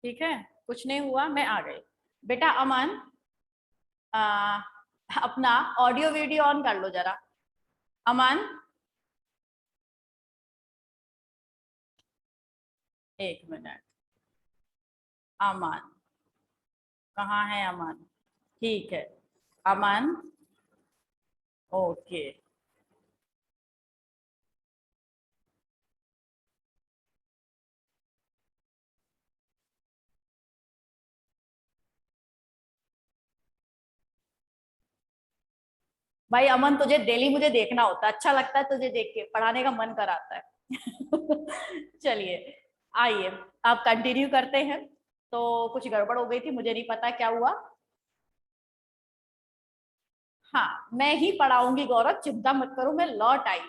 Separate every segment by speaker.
Speaker 1: ठीक है, कुछ नहीं हुआ, मैं आ गई। बेटा अमन, आ, अपना ऑडियो वीडियो ऑन कर लो जरा। अमन, एक मिनट। अमन, कहाँ है अमन? ठीक है, अमन। ओके। भाई अमन, तुझे डेली मुझे देखना होता है, अच्छा लगता है तुझे देख के, पढ़ाने का मन कराता है। चलिए, आइए अब कंटिन्यू करते हैं। तो कुछ गड़बड़ हो गई थी, मुझे नहीं पता क्या हुआ। हाँ, मैं ही पढ़ाऊंगी गौरव, चिंता मत करो, मैं लौट आई।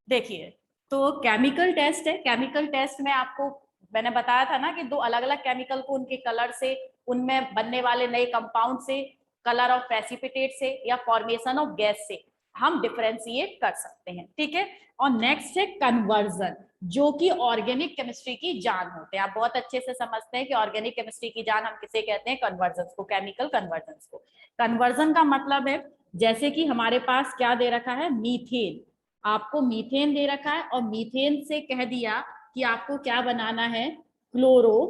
Speaker 1: देखिए, तो केमिकल टेस्ट है। केमिकल टेस्ट में आपको मैंने बताया था ना कि दो अलग अलग केमिकल को उनके कलर से, उनमें बनने वाले नए कंपाउंड से, कलर ऑफ प्रेसिपिटेट से या फॉर्मेशन ऑफ गैस से हम डिफरेंशिएट कर सकते हैं। ठीक है। और नेक्स्ट है कन्वर्जन, जो कि ऑर्गेनिक केमिस्ट्री की जान होते हैं। आप बहुत अच्छे से समझते हैं कि ऑर्गेनिक केमिस्ट्री की जान हम किसे कहते हैं, कन्वर्जन को, केमिकल कन्वर्जन को। कन्वर्जन का मतलब है, जैसे कि हमारे पास क्या दे रखा है, मीथेन। आपको मीथेन दे रखा है और मीथेन से कह दिया कि आपको क्या बनाना है, क्लोरो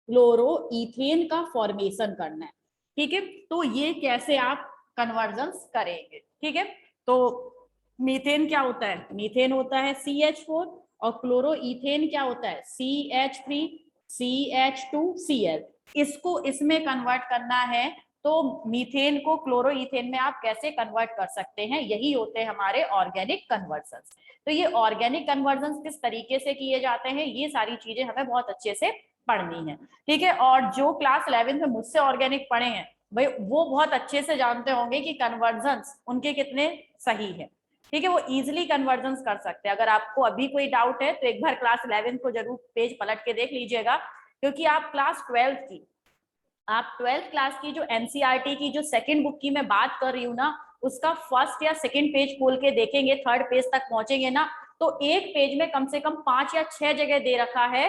Speaker 1: क्लोरो इथेन का फॉर्मेशन करना है। ठीक है। तो ये कैसे आप कन्वर्जन करेंगे? ठीक है। तो मीथेन क्या होता है, मीथेन होता है CH4, और क्लोरो इथेन क्या होता है, CH3 CH2Cl। इसको इसमें कन्वर्ट करना है। तो मीथेन को क्लोरो इथेन में आप कैसे कन्वर्ट कर सकते हैं, यही होते हैं हमारे ऑर्गेनिक कन्वर्जन। तो ये ऑर्गेनिक कन्वर्जन किस तरीके से किए जाते हैं, ये सारी चीजें हमें बहुत अच्छे से पढ़नी है। ठीक है। और जो क्लास 11 में मुझसे ऑर्गेनिक पढ़े हैं भाई, वो बहुत अच्छे से जानते होंगे कि कन्वर्जन्स उनके कितने सही है। ठीक है। वो इजिली कन्वर्जन्स कर सकते हैं। अगर आपको अभी कोई डाउट है तो एक बार क्लास 11 को जरूर पेज पलट के देख लीजिएगा, क्योंकि आप क्लास 12 की, आप 12th क्लास की जो एनसीईआरटी की जो सेकंड बुक की मैं बात कर रही हूँ ना, उसका फर्स्ट या सेकंड पेज खोल के देखेंगे, थर्ड पेज तक पहुंचेंगे ना, तो एक पेज में कम से कम 5 या 6 जगह दे रखा है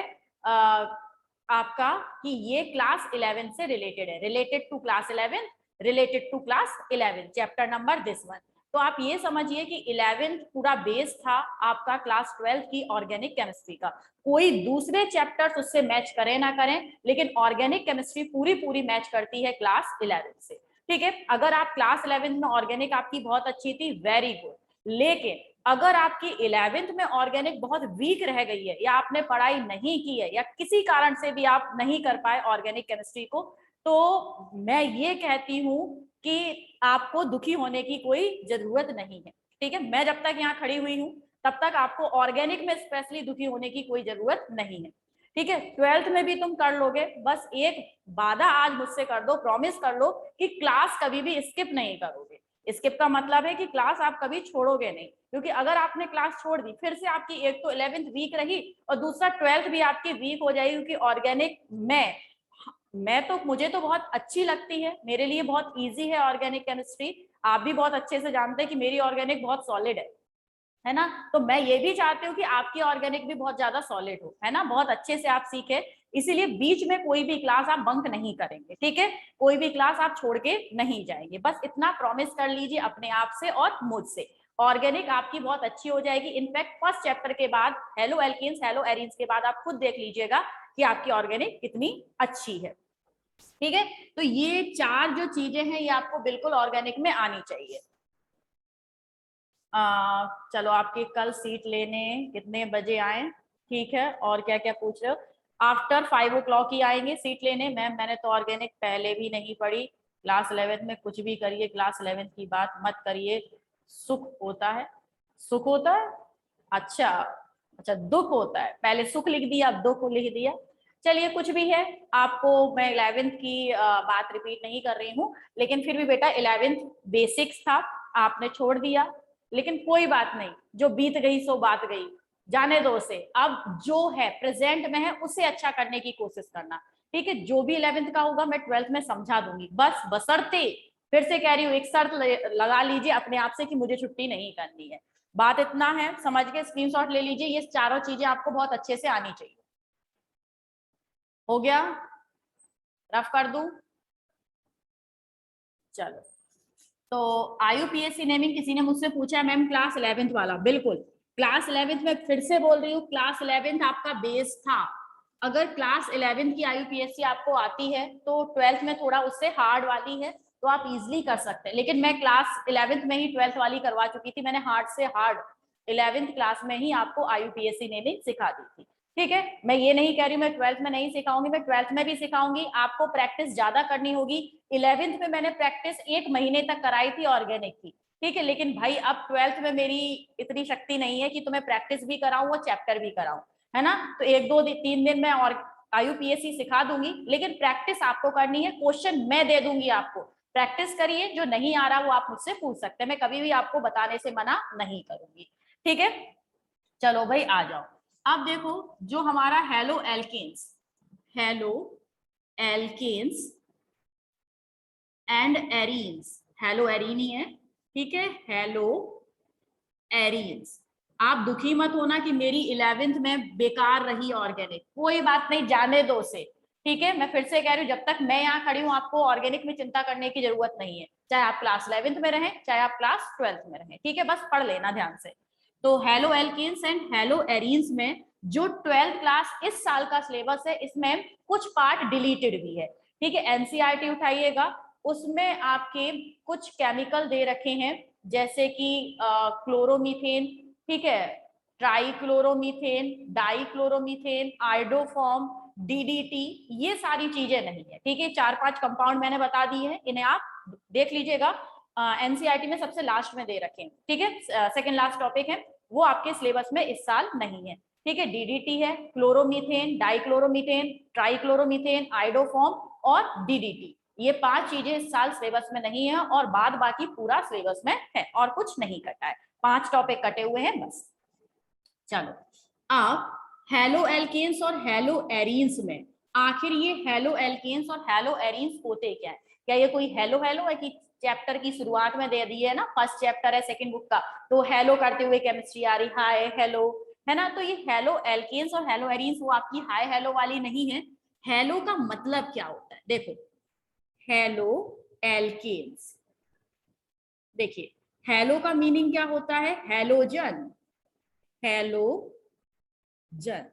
Speaker 1: आपका कि ये क्लास 11 से रिलेटेड है, related to class 11, related to class 11, chapter number this one. तो आप ये समझिए कि 11th पूरा बेस था आपका क्लास 12 की ऑर्गेनिक केमिस्ट्री का। कोई दूसरे चैप्टर्स उससे मैच करें ना करें, लेकिन ऑर्गेनिक केमिस्ट्री पूरी पूरी मैच करती है क्लास 11 से। ठीक है। अगर आप क्लास 11 में ऑर्गेनिक आपकी बहुत अच्छी थी, वेरी गुड। लेकिन अगर आपकी 11th में ऑर्गेनिक बहुत वीक रह गई है, या आपने पढ़ाई नहीं की है, या किसी कारण से भी आप नहीं कर पाए ऑर्गेनिक केमिस्ट्री को, तो मैं ये कहती हूं कि आपको दुखी होने की कोई जरूरत नहीं है। ठीक है। मैं जब तक यहाँ खड़ी हुई हूँ तब तक आपको ऑर्गेनिक में स्पेशली दुखी होने की कोई जरूरत नहीं है। ठीक है। 12th में भी तुम कर लोगे, बस एक वादा आज मुझसे कर दो, प्रॉमिस कर लो कि क्लास कभी भी स्किप नहीं करोगे। स्किप का मतलब है कि क्लास आप कभी छोड़ोगे नहीं, क्योंकि अगर आपने क्लास छोड़ दी, फिर से आपकी एक तो 11th वीक रही और दूसरा 12th भी आपकी वीक हो जाएगी। क्योंकि ऑर्गेनिक में मैं तो, मुझे तो बहुत अच्छी लगती है, मेरे लिए बहुत इजी है ऑर्गेनिक केमिस्ट्री। आप भी बहुत अच्छे से जानते हैं कि मेरी ऑर्गेनिक बहुत सॉलिड है ना। तो मैं ये भी चाहती हूँ कि आपकी ऑर्गेनिक भी बहुत ज्यादा सॉलिड हो, है ना, बहुत अच्छे से आप सीखे। इसीलिए बीच में कोई भी क्लास आप बंक नहीं करेंगे। ठीक है। कोई भी क्लास आप छोड़ के नहीं जाएंगे, बस इतना प्रॉमिस कर लीजिए अपने आप से और मुझसे। ऑर्गेनिक आपकी बहुत अच्छी हो जाएगी। इनफैक्ट फर्स्ट चैप्टर के बाद हेलो एल्कीन्स हेलो एरीन्स के बाद आप खुद देख लीजिएगा कि आपकी ऑर्गेनिक कितनी अच्छी है। ठीक है। तो ये चार जो चीजें हैं ये आपको बिल्कुल ऑर्गेनिक में आनी चाहिए। चलो, आपकी कल सीट लेने कितने बजे आए? ठीक है। और क्या क्या पूछ रहे हो? आफ्टर 5 o'clock ही आएंगे सीट लेने। मैम मैंने तो ऑर्गेनिक पहले भी नहीं पढ़ी। क्लास 11 में कुछ भी करिए, क्लास 11 की बात मत करिए। सुख होता है, सुख होता है। अच्छा, अच्छा, दुख होता है। पहले सुख लिख दिया, अब दुख लिख दिया। चलिए, कुछ भी है। आपको मैं 11th की बात रिपीट नहीं कर रही हूँ, लेकिन फिर भी बेटा 11th बेसिक्स था, आपने छोड़ दिया। लेकिन कोई बात नहीं, जो बीत गई सो बात गई, जाने दो उसे। अब जो है प्रेजेंट में है उसे अच्छा करने की कोशिश करना। ठीक है। जो भी 11th का होगा मैं 12th में समझा दूंगी, बस बशर्ते, फिर से कह रही हूँ, एक शर्त लगा लीजिए अपने आप से कि मुझे छुट्टी नहीं करनी है। बात इतना है, समझ के स्क्रीनशॉट ले लीजिए। ये चारों चीजें आपको बहुत अच्छे से आनी चाहिए। हो गया, रफ कर दूं? चलो, तो IUPAC नेमिंग किसी ने मुझसे पूछा मैम क्लास 11th वाला, बिल्कुल क्लास 11th में फिर से बोल रही हूँ, क्लास 11th आपका बेस था। अगर क्लास 11th की IUPAC आपको आती है तो 12th में थोड़ा उससे हार्ड वाली है, तो आप इजिली कर सकते हैं। लेकिन मैं क्लास 11th में ही 12th वाली करवा चुकी थी, मैंने हार्ड से हार्ड 11th क्लास में ही आपको IUPAC नेमिंग सिखा दी थी। ठीक है, मैं ये नहीं कह रही हूँ मैं 12th में नहीं सिखाऊंगी, मैं 12th में भी सिखाऊंगी, आपको प्रैक्टिस ज्यादा करनी होगी। 11th में मैंने प्रैक्टिस 1 महीने तक कराई थी ऑर्गेनिक की, ठीक है, लेकिन भाई अब 12th में मेरी इतनी शक्ति नहीं है कि तुम्हें प्रैक्टिस भी कराऊं और चैप्टर भी कराऊं, है ना। तो 1 2 3 दिन में और IUPAC सिखा दूंगी, लेकिन प्रैक्टिस आपको करनी है, क्वेश्चन मैं दे दूंगी आपको, प्रैक्टिस करिए, जो नहीं आ रहा वो आप मुझसे पूछ सकते हैं, मैं कभी भी आपको बताने से मना नहीं करूंगी। ठीक है, चलो भाई आ जाओ। अब देखो, जो हमारा haloalkanes, halo alkanes and arenes, haloarene ही है, ठीक है, हेलो एरीन्स। आप दुखी मत होना कि मेरी 11th में बेकार रही ऑर्गेनिक, कोई बात नहीं, जाने दो उसे, ठीक है। मैं फिर से कह रही हूँ, जब तक मैं यहाँ खड़ी हूँ आपको ऑर्गेनिक में चिंता करने की जरूरत नहीं है, चाहे आप क्लास 11th में रहें चाहे आप क्लास 12th में रहें, ठीक है, बस पढ़ लेना ध्यान से। तो halo alkanes and halo arenes में जो 12th क्लास इस साल का सिलेबस है, इसमें कुछ पार्ट डिलीटेड भी है, ठीक है। NCERT उठाइएगा, उसमें आपके कुछ केमिकल दे रखे हैं, जैसे कि क्लोरोमीथेन, ठीक है, ट्राइक्लोरोमीथेन, डाइक्लोरोमीथेन, आइडोफॉर्म, DDT, ये सारी चीजें नहीं है, ठीक है। 4 5 कंपाउंड मैंने बता दिए हैं, इन्हें आप देख लीजिएगा, NCERT में सबसे लास्ट में दे रखे हैं, ठीक है, सेकंड लास्ट टॉपिक है, वो आपके सिलेबस में इस साल नहीं है, ठीक है। DDT है, क्लोरोमीथेन, डाइक्लोरोमीथेन, ट्राइक्लोरोमीथेन, आइडोफॉर्म और DDT, ये 5 चीजें इस साल सिलेबस में नहीं है, और बाद बाकी पूरा सिलेबस में है, और कुछ नहीं कटा है, 5 टॉपिक कटे हुए हैं बस। चलो, अब हेलो एल्केन्स और हेलो एरीन्स में आखिर ये हेलो एल्केन्स और हेलो एरीन्स होते क्या है? क्या ये कोई हेलो हेलो है कि चैप्टर की शुरुआत में दे दी है ना, फर्स्ट चैप्टर है सेकंड बुक का, तो हेलो करते हुए केमिस्ट्री आ रही, हाय हेलो, है ना। तो ये हेलो एल्केन्स और हेलो एरीन्स वो आपकी हाय हेलो वाली नहीं है। हेलो का मतलब क्या होता है, देखो, हेलो एल्केन्स, देखिए हेलो का मीनिंग क्या होता है, हेलोजन, हेलोजन,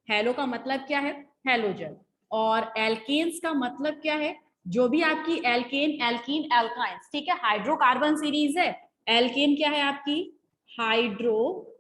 Speaker 1: हेलो का मतलब क्या है, हेलोजन। और एल्केन्स का मतलब क्या है, जो भी आपकी एल्केन, एल्कीन, एल्काइंस, ठीक है, हाइड्रोकार्बन सीरीज है। एल्केन क्या है आपकी, हाइड्रोकार्बन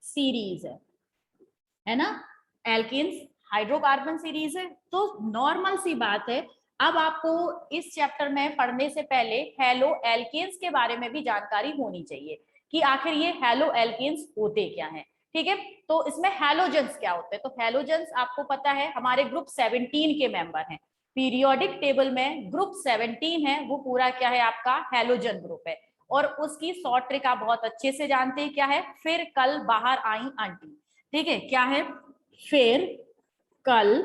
Speaker 1: सीरीज है ना, एल्केन्स हाइड्रोकार्बन सीरीज है। तो नॉर्मल सी बात है, अब आपको इस चैप्टर में पढ़ने से पहले हेलो एल्केन्स के बारे में भी जानकारी होनी चाहिए कि आखिर ये हेलो एल्केन्स होते क्या हैं, ठीक है। तो इसमें हैलोजेंस क्या होते हैं, तो हैलोजेंस आपको पता है हमारे ग्रुप 17 के मेंबर हैं, पीरियोडिक टेबल में ग्रुप 17 है, वो पूरा क्या है आपका हैलोजन ग्रुप है। और उसकी शॉर्ट ट्रिक आप बहुत अच्छे से जानते हैं, क्या है, फिर कल बाहर आई आंटी, ठीक है, क्या है, फिर कल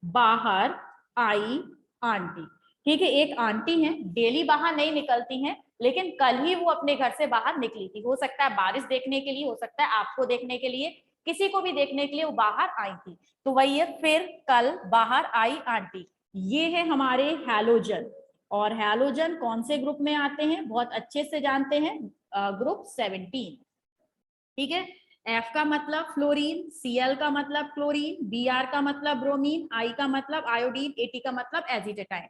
Speaker 1: बाहर आई आंटी, ठीक है। एक आंटी है, डेली बाहर नहीं निकलती हैं, लेकिन कल ही वो अपने घर से बाहर निकली थी, हो सकता है बारिश देखने के लिए, हो सकता है आपको देखने के लिए, किसी को भी देखने के लिए वो बाहर आई थी, तो वही है फिर कल बाहर आई आंटी। ये है हमारे हैलोजन, और हैलोजन कौन से ग्रुप में आते हैं बहुत अच्छे से जानते हैं, ग्रुप 17, ठीक है। F का मतलब फ्लोरीन, Cl का मतलब क्लोरीन, Br का मतलब ब्रोमीन, I का मतलब आयोडीन, At का मतलब astatine.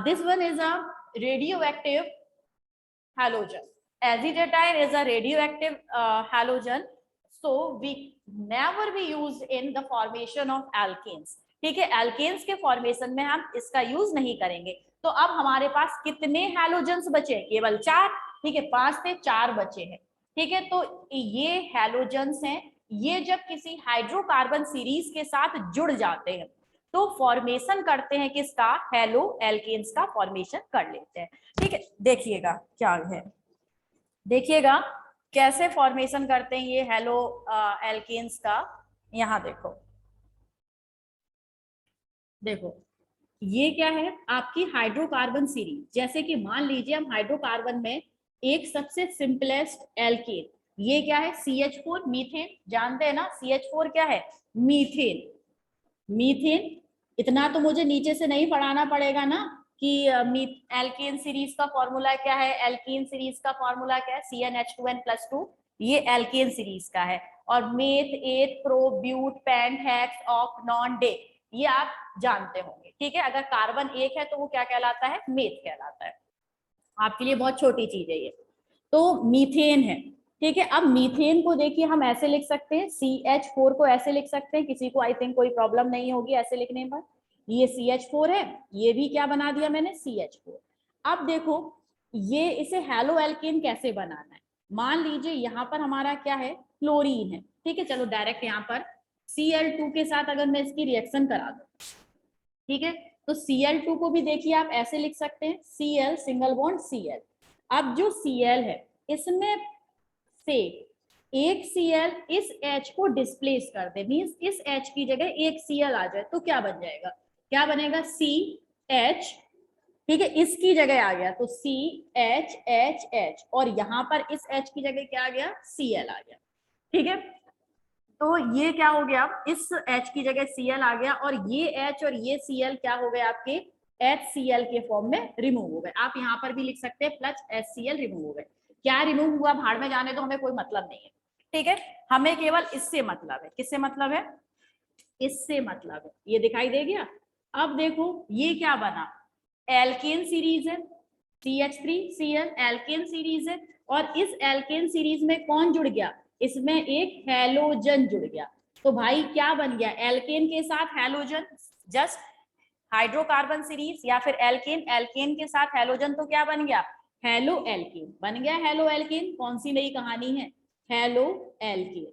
Speaker 1: This one is a radioactive halogen. Azitatine is a radioactive halogen, so we never be used in the formation of alkanes, ठीक है। alkanes के फॉर्मेशन में हम इसका यूज नहीं करेंगे। तो अब हमारे पास कितने हैलोजेंस बचे, केवल 4, ठीक है, 5 थे 4 बचे हैं, ठीक है। तो ये हैलोजेंस हैं, ये जब किसी हाइड्रोकार्बन सीरीज के साथ जुड़ जाते हैं तो फॉर्मेशन करते हैं किसका, हेलो एल्केन्स का फॉर्मेशन कर लेते हैं, ठीक है। देखिएगा क्या है, देखिएगा कैसे फॉर्मेशन करते हैं ये हेलो एल्केन्स का। यहाँ देखो, देखो ये क्या है आपकी हाइड्रोकार्बन सीरीज, जैसे कि मान लीजिए हम हाइड्रोकार्बन में एक सबसे सिंपलेस्ट एल्केन, ये क्या है CH4 मीथेन, जानते हैं ना CH4 क्या है, मीथेन, मीथेन, इतना तो मुझे नीचे से नहीं पढ़ाना पड़ेगा ना कि एल्केन सीरीज का फॉर्मूला क्या है, एल्कीन सीरीज का फॉर्मूला क्या है, CnH2n+2, ये एल्केन सीरीज का है। और मेथ, एथ, प्रो, ब्यूट, पेंट, हेक्स, ऑक, नॉन, डे, ये आप जानते होंगे। ठीक है, अगर कार्बन एक है तो वो क्या कहलाता है, मेथ कहलाता है। आपके लिए बहुत छोटी चीज है ये। तो मीथेन है, ठीक है। अब मीथेन को देखिए हम ऐसे लिख सकते हैं, CH4 को ऐसे लिख सकते हैं, किसी को आई थिंक कोई प्रॉब्लम नहीं होगी ऐसे लिखने पर। ये CH4 है, ये भी क्या बना दिया मैंने, CH4। अब देखो ये इसे हैलो एल्केन कैसे बनाना है। मान लीजिए यहाँ पर हमारा क्या है, क्लोरीन है, ठीक है। चलो डायरेक्ट यहाँ पर Cl2 के साथ अगर मैं इसकी रिएक्शन करा दूं, ठीक है, तो Cl2 को भी देखिए आप ऐसे लिख सकते हैं, Cl सिंगल बॉन्ड Cl। अब जो Cl है इसमें से एक Cl इस H को डिस्प्लेस कर दे, मींस इस H की जगह एक Cl आ जाए तो क्या बन जाएगा, क्या बनेगा, CH, ठीक है। इसकी जगह आ गया तो CHHH, और यहाँ पर इस H की जगह क्या आ गया, Cl आ गया, ठीक है। तो ये क्या हो गया, इस H की जगह Cl आ गया, और ये H और ये Cl क्या हो गए आपके HCl के फॉर्म में रिमूव हो गए। आप यहाँ पर भी लिख सकते हैं प्लस HCl रिमूव हो गए। क्या रिमूव हुआ भाड़ में जाने तो, हमें कोई मतलब नहीं है, ठीक है। हमें केवल इससे मतलब है, किससे मतलब है, इससे मतलब है, ये दिखाई दे गया। अब देखो ये क्या बना, एल्केन सीरीज है, CH3Cl एल्केन सीरीज है, और इस एल्केन सीरीज में कौन जुड़ गया, इसमें एक हैलोजन जुड़ गया। तो भाई क्या बन गया, एल्केन के साथ हैलोजन, जस्ट हाइड्रोकार्बन सीरीज, या फिर एल्केन, एल्केन के साथ हैलोजन, तो क्या बन गया, हेलो एल्केन बन गया। हेलो एल्केन कौन सी नई कहानी है, हेलो एल्केन,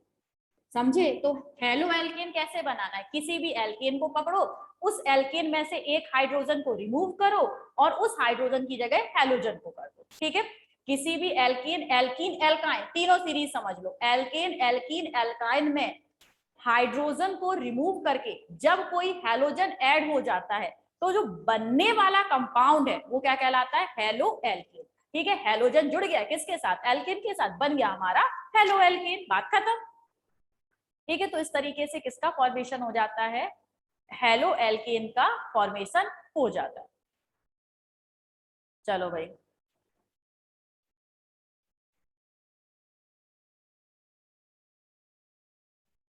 Speaker 1: समझे। तो हेलो एल्केन कैसे बनाना है, किसी भी एल्केन को पकड़ो, उस एल्केन में से एक हाइड्रोजन को रिमूव करो और उस हाइड्रोजन की जगह हैलोजन को कर दो, ठीक है। किसी भी एल्केन, एल्कीन, एल्काइन, तीनों सीरीज समझ लो, एल्केन, एल्कीन, एल्काइन में हाइड्रोजन को रिमूव करके जब कोई हैलोजन ऐड हो जाता है तो जो बनने वाला कंपाउंड है वो क्या कहलाता है, हेलो एल्केन, ठीक है। हैलोजन जुड़ गया किसके साथ, एल्केन के साथ, बन गया हमारा हेलो एल्केन, बात खत्म, ठीक है। तो इस तरीके से किसका फॉर्मेशन हो जाता है, हेलो एल्केन का फॉर्मेशन हो जाता है। चलो भाई,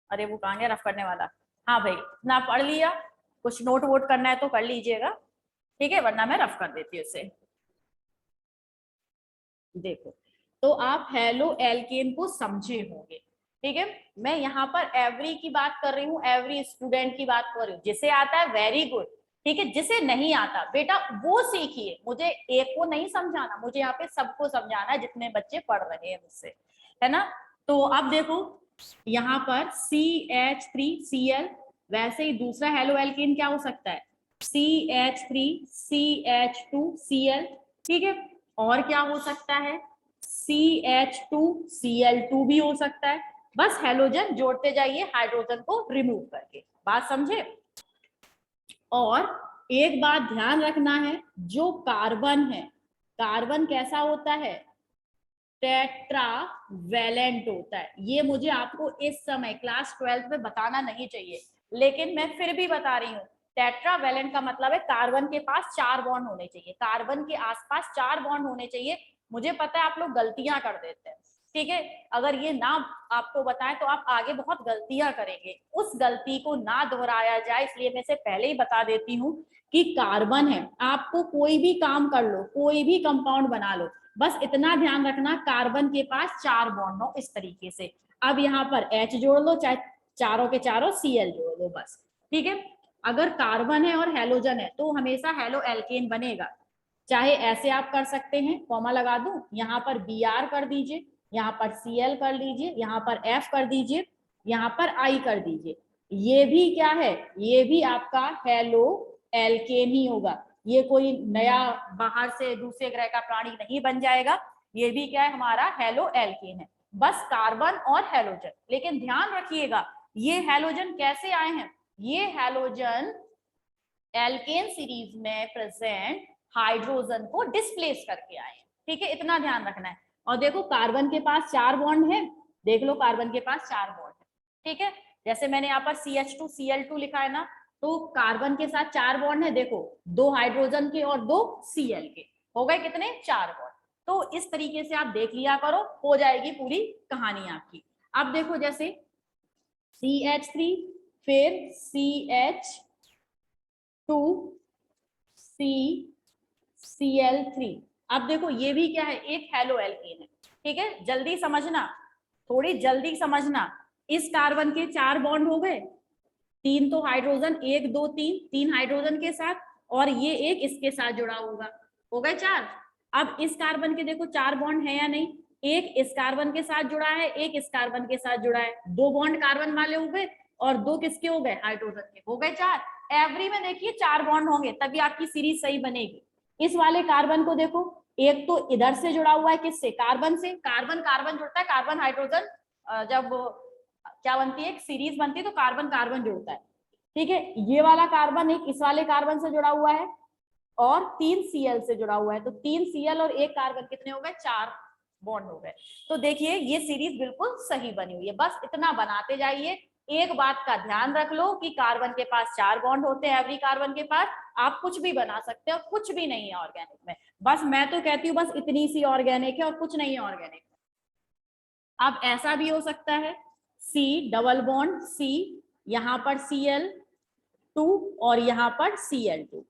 Speaker 1: अरे वो कहाँ गया रफ करने वाला। हाँ भाई, ना पढ़ लिया, कुछ नोट वोट करना है तो कर लीजिएगा, ठीक है, वरना मैं रफ कर देती हूँ उसे। देखो, तो आप हेलो एल्केन को समझे होंगे, ठीक है। मैं यहाँ पर एवरी की बात कर रही हूँ, एवरी स्टूडेंट की बात कर रही हूँ, जिसे आता है वेरी गुड, ठीक है, जिसे नहीं आता बेटा वो सीखिए, मुझे एक को नहीं समझाना, मुझे यहाँ पे सबको समझाना है जितने बच्चे पढ़ रहे हैं मुझसे, है ना। तो अब देखो यहाँ पर CH3Cl, वैसे ही दूसरा हेलो एल्केन क्या हो सकता है, CH3CH2Cl, ठीक है। और क्या हो सकता है, CH2Cl2 भी हो सकता है। बस हेलोजन जोड़ते जाइए हाइड्रोजन को रिमूव करके, बात समझे। और एक बात ध्यान रखना है, जो कार्बन है, कार्बन कैसा होता है, टेट्रा वैलेंट होता है। ये मुझे आपको इस समय क्लास 12th में बताना नहीं चाहिए, लेकिन मैं फिर भी बता रही हूँ। टेट्रा वैलेंट का मतलब है कार्बन के पास 4 बॉन्ड होने चाहिए, कार्बन के आसपास 4 बॉन्ड होने चाहिए। मुझे पता है आप लोग गलतियां कर देते हैं, ठीक है। अगर ये ना आपको बताएं तो आप आगे बहुत गलतियां करेंगे, उस गलती को ना दोहराया जाए इसलिए मैं से पहले ही बता देती हूँ कि कार्बन है, आपको कोई भी काम कर लो, कोई भी कंपाउंड बना लो, बस इतना ध्यान रखना कार्बन के पास 4 बॉन्ड हो, इस तरीके से। अब यहाँ पर H जोड़ लो, चाहे चारों के चारों Cl जोड़ लो, बस, ठीक है। अगर कार्बन है और हेलोजन है तो हमेशा हेलो एल्केन बनेगा, चाहे ऐसे आप कर सकते हैं, कॉमा लगा दूं, यहाँ पर Br कर दीजिए, यहाँ पर Cl कर लीजिए, यहाँ पर F कर दीजिए, यहाँ पर I कर दीजिए, ये भी क्या है, ये भी आपका हेलो एल्केन ही होगा। ये कोई नया बाहर से दूसरे ग्रह का प्राणी नहीं बन जाएगा, ये भी क्या है, हमारा हेलो एल्केन है, बस कार्बन और हेलोजन। लेकिन ध्यान रखिएगा ये हेलोजन कैसे आए हैं, ये हेलोजन एल्केन सीरीज में प्रेजेंट हाइड्रोजन को डिस्प्लेस करके आए हैं, ठीक है, इतना ध्यान रखना है। और देखो कार्बन के पास 4 बॉन्ड है, देख लो कार्बन के पास 4 बॉन्ड है, ठीक है। जैसे मैंने यहाँ पर CH2Cl2 लिखा है ना, तो कार्बन के साथ 4 बॉन्ड है, देखो 2 हाइड्रोजन के और 2 Cl के, हो गए कितने 4 बॉन्ड। तो इस तरीके से आप देख लिया करो, हो जाएगी पूरी कहानी आपकी। अब देखो जैसे CH3 फिर CH2 Cl3। अब देखो ये भी क्या है, एक हेलो एल्केन है, ठीक है, जल्दी समझना, थोड़ी जल्दी समझना। इस कार्बन के 4 बॉन्ड हो गए, 3 तो हाइड्रोजन, 1 2 3, 3 हाइड्रोजन के साथ, और ये एक इसके साथ जुड़ा होगा, हो गए 4। अब इस कार्बन के देखो 4 बॉन्ड है या नहीं, एक इस कार्बन के साथ जुड़ा है, एक इस कार्बन के साथ जुड़ा है, 2 बॉन्ड कार्बन वाले हो गए और 2 किसके हो गए, हाइड्रोजन के, हो गए 4। एवरी में देखिए 4 बॉन्ड होंगे तभी आपकी सीरीज सही बनेगी। इस वाले कार्बन को देखो, एक तो इधर से जुड़ा हुआ है, किससे, कार्बन से, कार्बन कार्बन जुड़ता है, कार्बन हाइड्रोजन जब क्या बनती है, एक सीरीज बनती है तो कार्बन कार्बन जुड़ता है, ठीक है। ये वाला कार्बन एक इस वाले कार्बन से जुड़ा हुआ है और 3 Cl से जुड़ा हुआ है, तो 3 Cl और एक कार्बन कितने हो गए, 4 बॉन्ड हो गए। तो देखिए ये सीरीज बिल्कुल सही बनी हुई है, बस इतना बनाते जाइए। एक बात का ध्यान रख लो कि कार्बन के पास 4 बॉन्ड होते हैं, एवरी कार्बन के पास, आप कुछ भी बना सकते हो, कुछ भी नहीं है ऑर्गेनिक में, बस मैं तो कहती हूँ बस इतनी सी ऑर्गेनिक है और कुछ नहीं है ऑर्गेनिक। अब ऐसा भी हो सकता है C डबल बॉन्ड C, यहाँ पर Cl2 और यहाँ पर Cl2,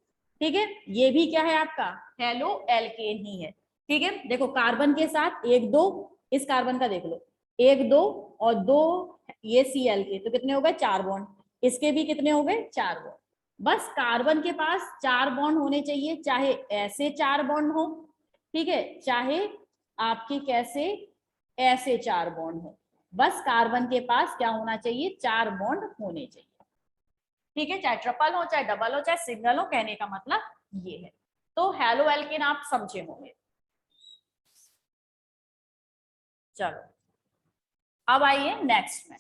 Speaker 1: ठीक है, ये भी क्या है आपका हेलो एल्केन ही है, ठीक है। देखो कार्बन के साथ 1 2, इस कार्बन का देख लो 1 2 और 2 ये Cl के, तो कितने हो गए 4 बॉन्ड, इसके भी कितने हो गए 4 बॉन्ड। बस कार्बन के पास 4 बॉन्ड होने चाहिए, चाहे ऐसे 4 बॉन्ड हो, ठीक है, चाहे आपके कैसे ऐसे 4 बॉन्ड हो, बस कार्बन के पास क्या होना चाहिए, 4 बॉन्ड होने चाहिए, ठीक है, चाहे ट्रिपल हो चाहे डबल हो चाहे सिंगल हो, कहने का मतलब ये है। तो हेलो एल्केन आप समझे होंगे। चलो अब आइए नेक्स्ट में,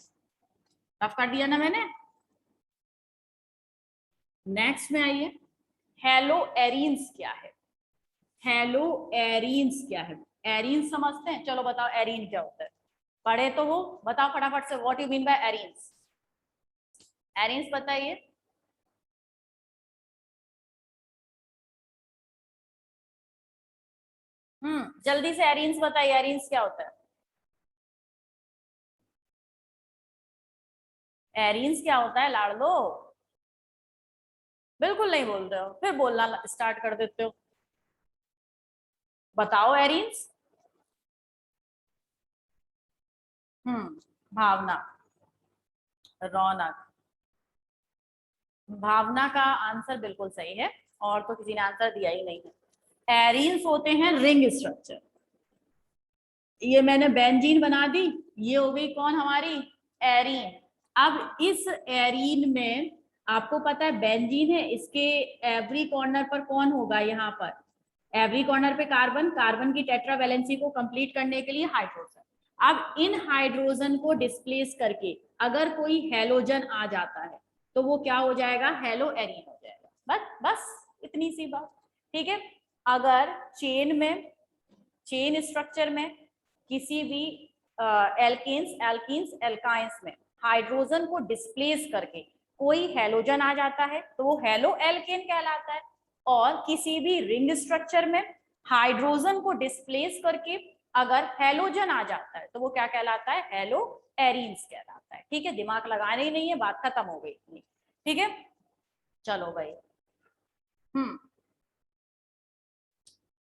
Speaker 1: रफ कर दिया ना मैंने, नेक्स्ट में आइए, हेलो एरीन्स क्या है, हेलो एरीन्स क्या है, एरीन समझते हैं, चलो बताओ एरीन क्या होता है, पढ़े तो हो, बताओ फटाफट से, what you mean by arenes, arenes बताइए। जल्दी से एरीन्स बताइए, एरीन्स क्या होता है, एरीन्स क्या होता है लाडलो, बिल्कुल नहीं बोल रहे हो, फिर बोलना स्टार्ट कर देते हो, बताओ एरीन्स। भावना, रौनक, भावना का आंसर बिल्कुल सही है, और तो किसी ने आंसर दिया ही नहीं है। एरीन्स होते हैं रिंग स्ट्रक्चर, ये मैंने बेंजीन बना दी, ये हो गई कौन हमारी एरीन। अब इस एरीन में आपको पता है बेंजीन है, इसके एवरी कॉर्नर पर कौन होगा, यहाँ पर एवरी कॉर्नर पे कार्बन, कार्बन की टेट्रा वैलेंसी को कंप्लीट करने के लिए हाइड्रोजन। अब इन हाइड्रोजन को डिस्प्लेस करके अगर कोई हेलोजन आ जाता है तो वो क्या हो जाएगा, हेलो एरीन हो जाएगा, बस बस इतनी सी बात, ठीक है। अगर चेन में, चेन स्ट्रक्चर में किसी भी एल्केन्स एल्कीन्स एल्काइंस में हाइड्रोजन को डिस्प्लेस करके कोई हेलोजन आ जाता है तो वो हेलो एल्केन कहलाता है, और किसी भी रिंग स्ट्रक्चर में हाइड्रोजन को डिस्प्लेस करके अगर हेलोजन आ जाता है तो वो क्या कहलाता है, हेलो एरीन्स कहलाता है, ठीक है, दिमाग लगाने ही नहीं है, बात खत्म हो गई इतनी, ठीक है। चलो भाई, हम्म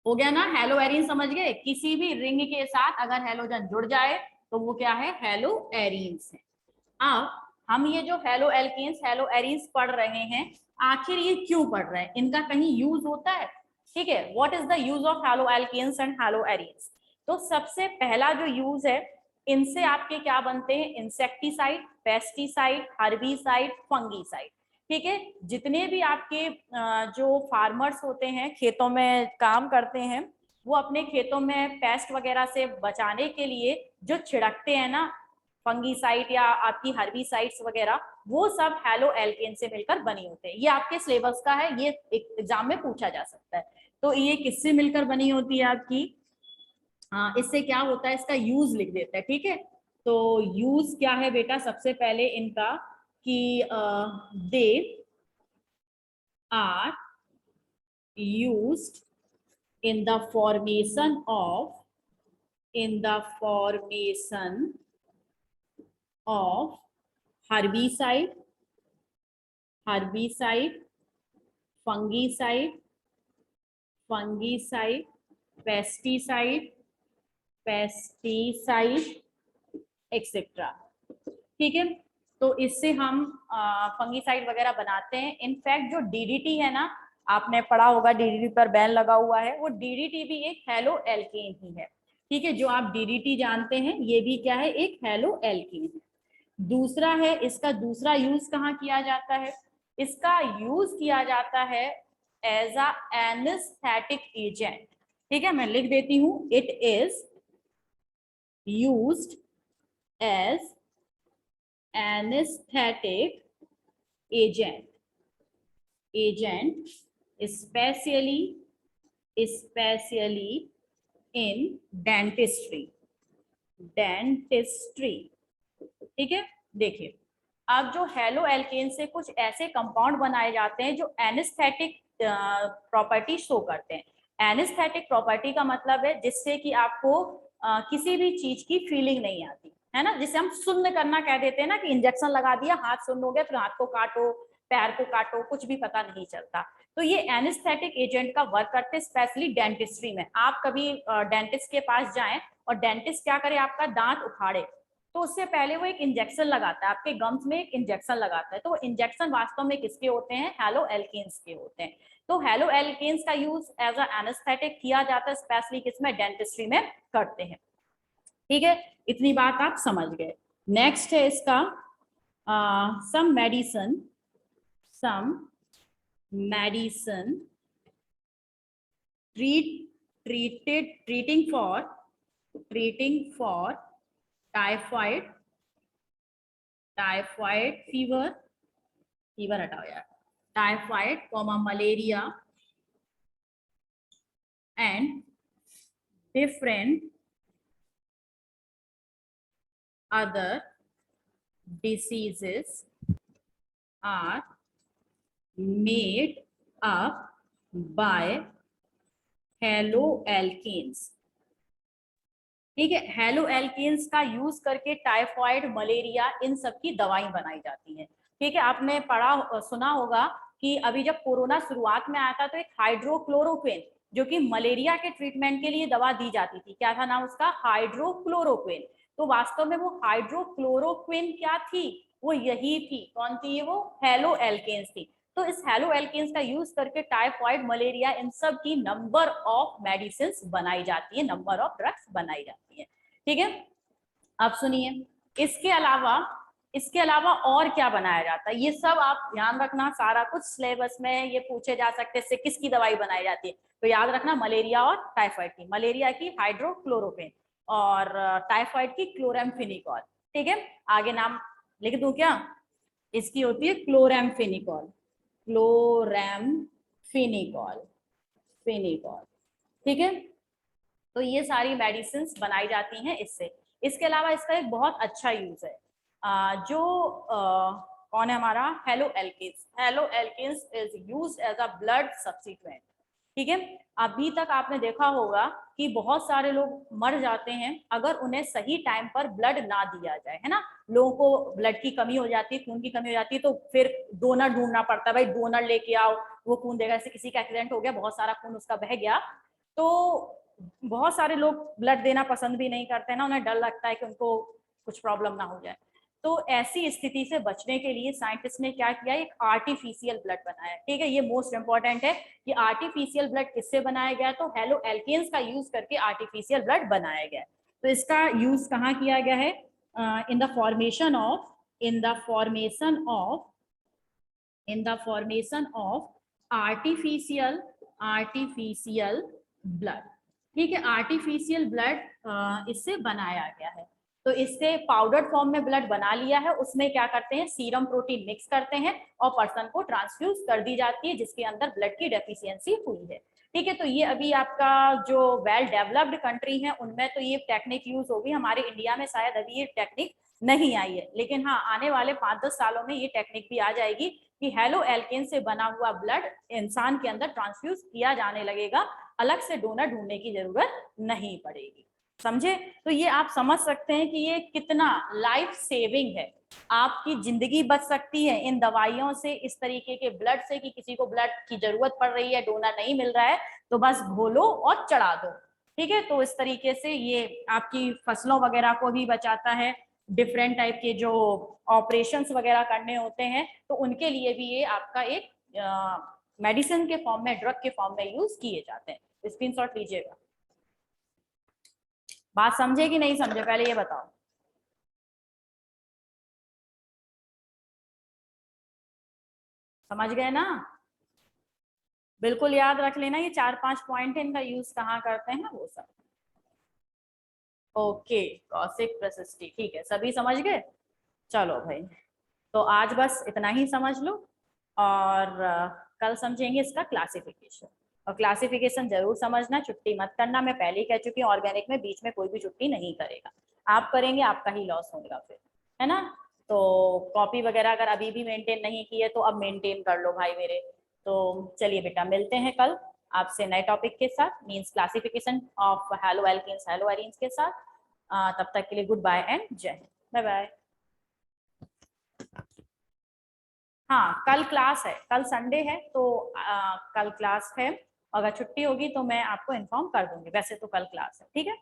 Speaker 1: हो गया ना, हेलो एरीन समझ गए, किसी भी रिंग के साथ अगर हेलोजन जुड़ जाए तो वो क्या है, हेलो एरीन्स है। अब हम ये जो हेलो एल्केन्स हेलो एरीन्स पढ़ रहे हैं, आखिर ये क्यों पढ़ रहे हैं, इनका कहीं यूज होता है, ठीक है, what is the use of halo alkanes and halo arenes. तो सबसे पहला जो यूज है, इनसे आपके क्या बनते हैं, इंसेक्टिसाइड, पेस्टिसाइड, हर्बिसाइड, फंगीसाइड, ठीक है। जितने भी आपके जो फार्मर्स होते हैं, खेतों में काम करते हैं, वो अपने खेतों में पेस्ट वगैरह से बचाने के लिए जो छिड़कते हैं ना फंगीसाइड या आपकी हर्बिसाइड्स वगैरह, वो सब हेलो एल्केन से मिलकर बनी होते हैं, ये आपके सिलेबस का है, ये एग्जाम में पूछा जा सकता है। तो ये किससे मिलकर बनी होती है आपकी, इससे क्या होता है, इसका यूज लिख देता है, ठीक है। तो यूज क्या है बेटा, सबसे पहले इनका कि दे are used in the formation of herbicide, fungicide, pesticide etcetera. ठीक है, तो इससे हम फंगीसाइड वगैरह बनाते हैं। इनफैक्ट जो डीडीटी है ना, आपने पढ़ा होगा डीडीटी पर बैन लगा हुआ है, वो डीडीटी भी एक हेलो एल्केन ही है। ठीक है, जो आप डीडीटी जानते हैं ये भी क्या है, एक हेलो एल्केन है। दूसरा है, इसका दूसरा यूज कहाँ किया जाता है, इसका यूज किया जाता है एज अ एनेस्थेटिक एजेंट। ठीक है, मैं लिख देती हूँ, it is used as anesthetic agent especially in dentistry। ठीक है, देखिए अब जो हेलो एल्केन से कुछ ऐसे कंपाउंड बनाए जाते हैं जो एनेस्थेटिक प्रॉपर्टी शो करते हैं। एनेस्थेटिक प्रॉपर्टी का मतलब है जिससे कि आपको किसी भी चीज की फीलिंग नहीं आती है ना, जिसे हम सुन्न करना कह देते हैं ना, कि इंजेक्शन लगा दिया, हाथ सुन्न हो गया, फिर हाथ को काटो, पैर को काटो, कुछ भी पता नहीं चलता। तो ये एनेस्थेटिक एजेंट का वर्क करते हैं स्पेशली डेंटिस्ट्री में। आप कभी डेंटिस्ट के पास जाएं और डेंटिस्ट क्या करे, आपका दांत उखाड़े, तो उससे पहले वो एक इंजेक्शन लगाता है, आपके गम्स में एक इंजेक्शन लगाता है। तो वो इंजेक्शन वास्तव में किसके होते हैं, हेलो एल्केन्स के होते हैं। तो हेलो एल्केन्स का यूज एज अ एनेस्थेटिक किया जाता है, स्पेशली किसमें, डेंटिस्ट्री में करते हैं। ठीक है, इतनी बात आप समझ गए। नेक्स्ट है इसका some medicine treating for typhoid fever हटाओ यार, typhoid malaria and different other diseases are made up by haloalkanes। ठीक है, हेलोएल्केन्स का यूज करके टाइफाइड, मलेरिया, इन सब की दवाई बनाई जाती है। ठीक है, आपने सुना होगा कि अभी जब कोरोना शुरुआत में आया था तो एक हाइड्रोक्लोरोक्विन, जो कि मलेरिया के ट्रीटमेंट के लिए दवा दी जाती थी, क्या था नाम उसका, हाइड्रोक्लोरोक्विन। तो वास्तव में वो हाइड्रोक्लोरोक्विन क्या थी, वो यही थी। कौन थी ये, वो हेलोएल्केन्स थी। तो इस हेलोएल्केन्स का यूज करके टाइफाइड, मलेरिया, इन सब की नंबर ऑफ मेडिसिन बनाई जाती है, नंबर ऑफ ड्रग्स बनाई जाती है। ठीक है, अब सुनिए, इसके अलावा और क्या बनाया जाता है, ये सब आप ध्यान रखना। सारा कुछ सिलेबस में ये पूछे जा सकते हैं, इससे किसकी दवाई बनाई जाती है, तो याद रखना मलेरिया और टाइफाइड की। मलेरिया की हाइड्रोक्लोरोक्विन और टाइफाइड की क्लोराम्फेनिकोल। ठीक है, आगे नाम लिख दूं क्या, इसकी होती है क्लोराम्फेनिकोल। फिनिकॉल। ठीक है, तो ये सारी मेडिसिन बनाई जाती हैं इससे। इसके अलावा इसका एक बहुत अच्छा यूज है, कौन है हमारा, haloalkanes is used as a blood substituent. ठीक है, अभी तक आपने देखा होगा कि बहुत सारे लोग मर जाते हैं अगर उन्हें सही टाइम पर ब्लड ना दिया जाए, है ना। लोगों को ब्लड की कमी हो जाती है, खून की कमी हो जाती है, तो फिर डोनर ढूंढना पड़ता है, भाई डोनर लेके आओ, वो खून देगा। जैसे किसी का एक्सीडेंट हो गया, बहुत सारा खून उसका बह गया, तो बहुत सारे लोग ब्लड देना पसंद भी नहीं करते ना, उन्हें डर लगता है कि उनको कुछ प्रॉब्लम ना हो जाए। तो ऐसी स्थिति से बचने के लिए साइंटिस्ट ने क्या किया, एक आर्टिफिशियल ब्लड बनाया। ठीक है, ये मोस्ट इंपॉर्टेंट है कि आर्टिफिशियल ब्लड किससे बनाया गया, तो हेलोएल्केन्स का यूज करके आर्टिफिशियल ब्लड बनाया गया। तो इसका यूज कहाँ किया गया है, in the formation of artificial blood. ठीक है, आर्टिफिशियल ब्लड इससे बनाया गया है। तो इससे पाउडर फॉर्म में ब्लड बना लिया है, उसमें क्या करते हैं, सीरम प्रोटीन मिक्स करते हैं और पर्सन को ट्रांसफ्यूज कर दी जाती है जिसके अंदर ब्लड की डेफिशिएंसी हुई है। ठीक है, तो ये अभी आपका जो वेल डेवलप्ड कंट्री है उनमें तो ये टेक्निक यूज होगी, हमारे इंडिया में शायद अभी ये टेक्निक नहीं आई है, लेकिन हाँ आने वाले 5-10 सालों में ये टेक्निक भी आ जाएगी कि हेलो एल्केन से बना हुआ ब्लड इंसान के अंदर ट्रांसफ्यूज किया जाने लगेगा, अलग से डोनर ढूंढने की जरूरत नहीं पड़ेगी। समझे? तो ये आप समझ सकते हैं कि ये कितना लाइफ सेविंग है, आपकी जिंदगी बच सकती है इन दवाइयों से, इस तरीके के ब्लड से, कि किसी को ब्लड की जरूरत पड़ रही है, डोनर नहीं मिल रहा है, तो बस घोलो और चढ़ा दो। ठीक है, तो इस तरीके से ये आपकी फसलों वगैरह को भी बचाता है, डिफरेंट टाइप के जो ऑपरेशंस वगैरह करने होते हैं तो उनके लिए भी ये आपका एक मेडिसिन के फॉर्म में, ड्रग के फॉर्म में यूज किए जाते हैं। स्क्रीनशॉट लीजिएगा। बात समझे कि नहीं समझे, पहले ये बताओ। समझ गए ना? बिल्कुल याद रख लेना, ये 4-5 पॉइंट है, इनका यूज कहाँ करते हैं वो सब। ओके, कॉसिक प्रसिस्टी, ठीक है, सभी समझ गए? चलो भाई, तो आज बस इतना ही समझ लो, और कल समझेंगे इसका क्लासिफिकेशन। और क्लासिफिकेशन जरूर समझना, छुट्टी मत करना, मैं पहले ही कह चुकी हूँ, ऑर्गेनिक में बीच में कोई भी छुट्टी नहीं करेगा। आप करेंगे आपका ही लॉस होगा फिर, है ना? तो कॉपी वगैरह अगर अभी भी मेंटेन नहीं की है तो अब मेंटेन कर लो भाई मेरे। तो चलिए बेटा, मिलते हैं कल आपसे नए टॉपिक के साथ, means classification of halo alkanes halo arenes के साथ। तब तक के लिए गुड बाय एंड जय हिंद, बाय बाय। हाँ, कल क्लास है, कल संडे है, तो कल क्लास है। अगर छुट्टी होगी तो मैं आपको इन्फॉर्म कर दूंगी, वैसे तो कल क्लास है, ठीक है।